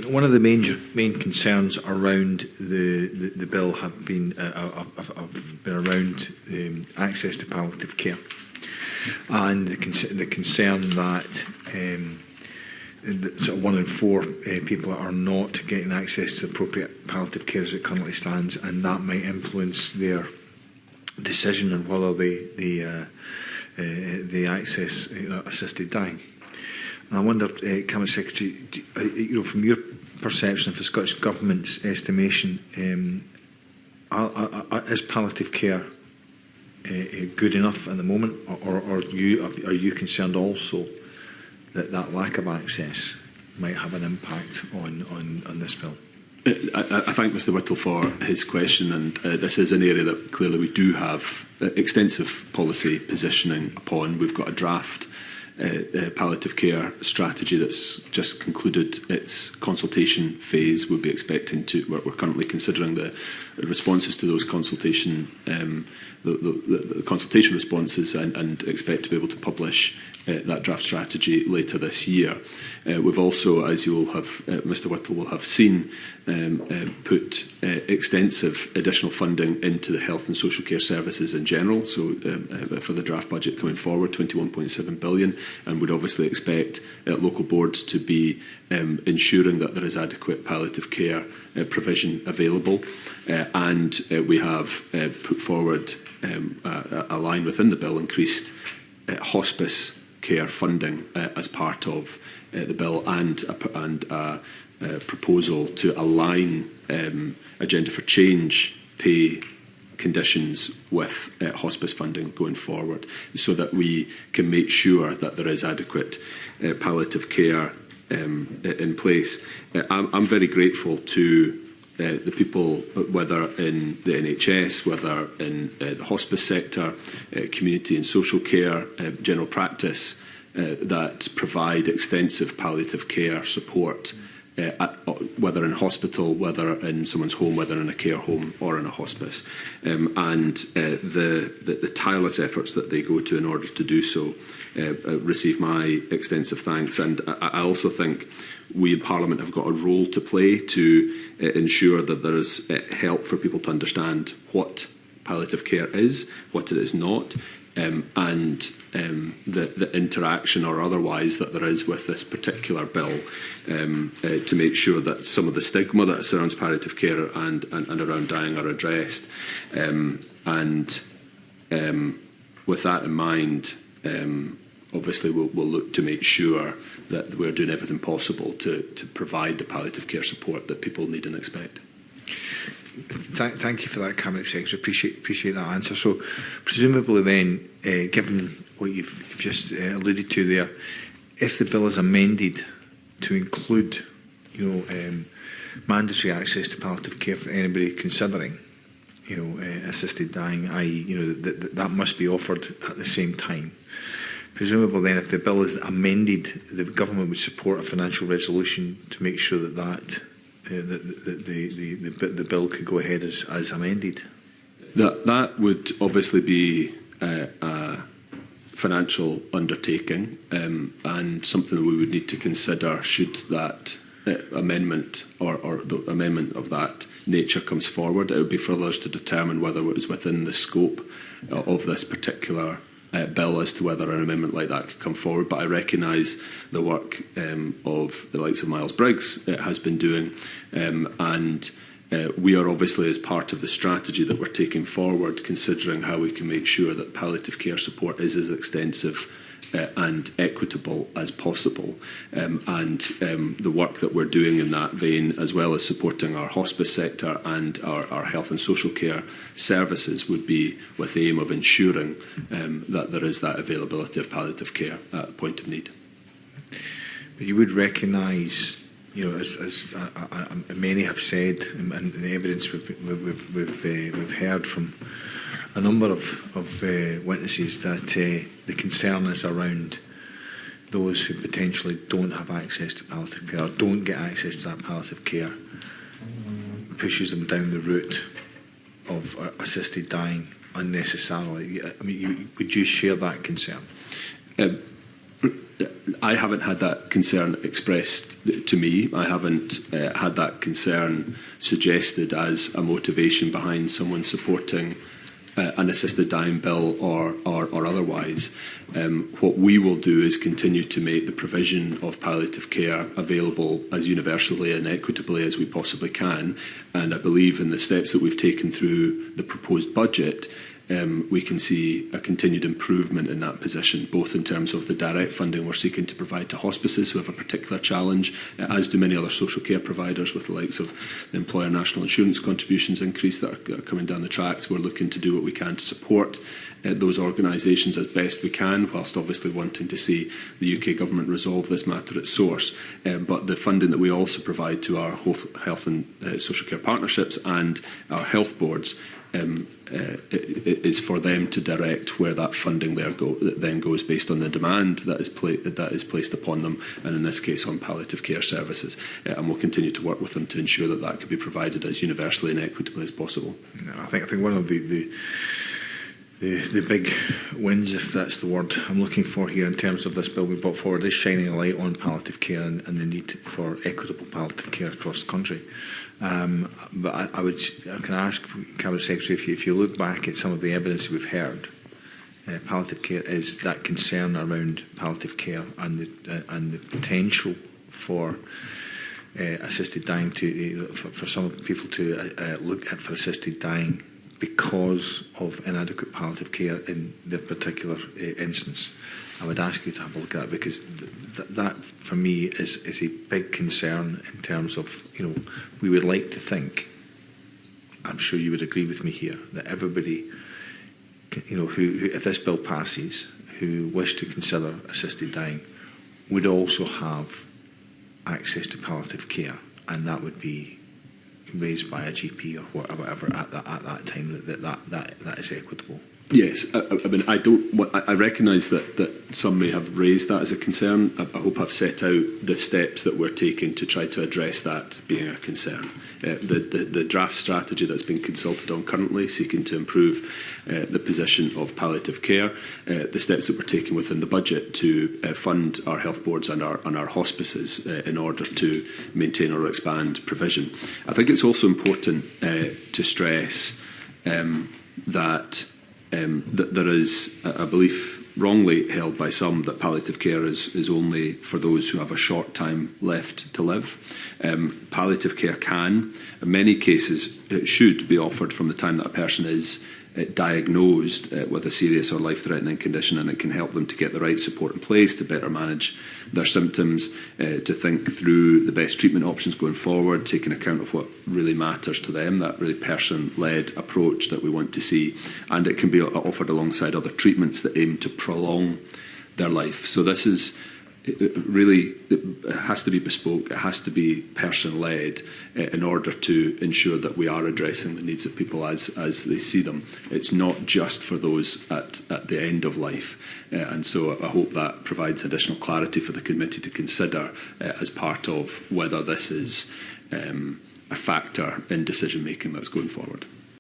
One of the main concerns around the bill have been around access to palliative care, and the concern that sort of 1 in 4 people are not getting access to appropriate palliative care as it currently stands, and that might influence their decision on whether they access assisted dying. And I wonder, Cabinet Secretary, from your perception of the Scottish Government's estimation, is palliative care good enough at the moment, or are you concerned also that lack of access might have an impact on this bill? I thank Mr Whittle for his question, and this is an area that clearly we do have extensive policy positioning upon. We've got a draft palliative care strategy that's just concluded its consultation phase. We'll be expecting to. We're currently considering the responses to those consultation, the consultation responses, and expect to be able to publish that draft strategy later this year. We've also, as you will have, Mr Whittle will have seen, put extensive additional funding into the health and social care services in general. So for the draft budget coming forward, 21.7 billion, and would obviously expect local boards to be ensuring that there is adequate palliative care provision available. And we have put forward a line within the bill, increased hospice care funding as part of the bill, and a proposal to align Agenda for Change pay conditions with hospice funding going forward, so that we can make sure that there is adequate palliative care in place. I'm very grateful to the people, whether in the NHS, whether in the hospice sector, community and social care, general practice, that provide extensive palliative care support, whether in hospital, whether in someone's home, whether in a care home or in a hospice. And the tireless efforts that they go to in order to do so receive my extensive thanks. And I also think we in Parliament have got a role to play to ensure that there is help for people to understand what palliative care is, what it is not, and the interaction or otherwise that there is with this particular bill, to make sure that some of the stigma that surrounds palliative care and around dying are addressed. With that in mind, obviously we'll look to make sure that we're doing everything possible to provide the palliative care support that people need and expect. Thank you for that, Cabinet Secretary. Appreciate that answer. So, presumably then, given what you've just alluded to there, if the bill is amended to include, mandatory access to palliative care for anybody considering, assisted dying, i.e., that must be offered at the same time. Presumably then, if the bill is amended, the government would support a financial resolution to make sure that the bill could go ahead as amended. That would obviously be a financial undertaking, and something we would need to consider should that amendment or the amendment of that nature comes forward. It would be for us to determine whether it was within the scope of this particular bill as to whether an amendment like that could come forward. But I recognise the work of the likes of Miles Briggs has been doing, and we are obviously, as part of the strategy that we're taking forward, considering how we can make sure that palliative care support is as extensive and equitable as possible, and the work that we're doing in that vein, as well as supporting our hospice sector and our health and social care services, would be with the aim of ensuring that there is that availability of palliative care at the point of need. But you would recognise, as many have said, and the evidence we've heard from a number of witnesses, that the concern is around those who potentially don't have access to palliative care or don't get access to that palliative care, pushes them down the route of assisted dying unnecessarily. I mean, would you share that concern? I haven't had that concern expressed to me. I haven't had that concern suggested as a motivation behind someone supporting an assisted dying bill or otherwise. What we will do is continue to make the provision of palliative care available as universally and equitably as we possibly can. And I believe in the steps that we've taken through the proposed budget, we can see a continued improvement in that position, both in terms of the direct funding we're seeking to provide to hospices who have a particular challenge, as do many other social care providers, with the likes of the employer national insurance contributions increase that are coming down the tracks. We're looking to do what we can to support those organisations as best we can, whilst obviously wanting to see the UK government resolve this matter at source. But the funding that we also provide to our health and social care partnerships and our health boards is for them to direct where that funding then goes based on the demand that is placed upon them, and in this case on palliative care services. And we'll continue to work with them to ensure that that can be provided as universally and equitably as possible. I think one of the big wins, if that's the word I'm looking for here in terms of this bill we brought forward, is shining a light on palliative care and the need for equitable palliative care across the country. But I can ask Cabinet Secretary, if you look back at some of the evidence we've heard, palliative care is that concern around palliative care and the potential for assisted dying for some people to look at for assisted dying because of inadequate palliative care in their particular instance. I would ask you to have a look at that, because that for me is a big concern in terms of, we would like to think, I'm sure you would agree with me here, that everybody, who if this bill passes, who wish to consider assisted dying, would also have access to palliative care, and that would be raised by a GP or whatever at that time, that is equitable. Yes, I mean, I recognise that some may have raised that as a concern. I hope I've set out the steps that we're taking to try to address that being a concern. The draft strategy that's been consulted on currently, seeking to improve the position of palliative care, the steps that we're taking within the budget to fund our health boards and our hospices in order to maintain or expand provision. I think it's also important to stress that there is a belief wrongly held by some that palliative care is only for those who have a short time left to live. Palliative care can, in many cases, it should be offered from the time that a person is diagnosed with a serious or life-threatening condition, and it can help them to get the right support in place to better manage their symptoms, to think through the best treatment options going forward, taking account of what really matters to them, that really person-led approach that we want to see. And it can be offered alongside other treatments that aim to prolong their life. So this is it has to be bespoke, it has to be person-led in order to ensure that we are addressing the needs of people as they see them. It's not just for those at the end of life. And so I hope that provides additional clarity for the committee to consider as part of whether this is a factor in decision-making that's going forward.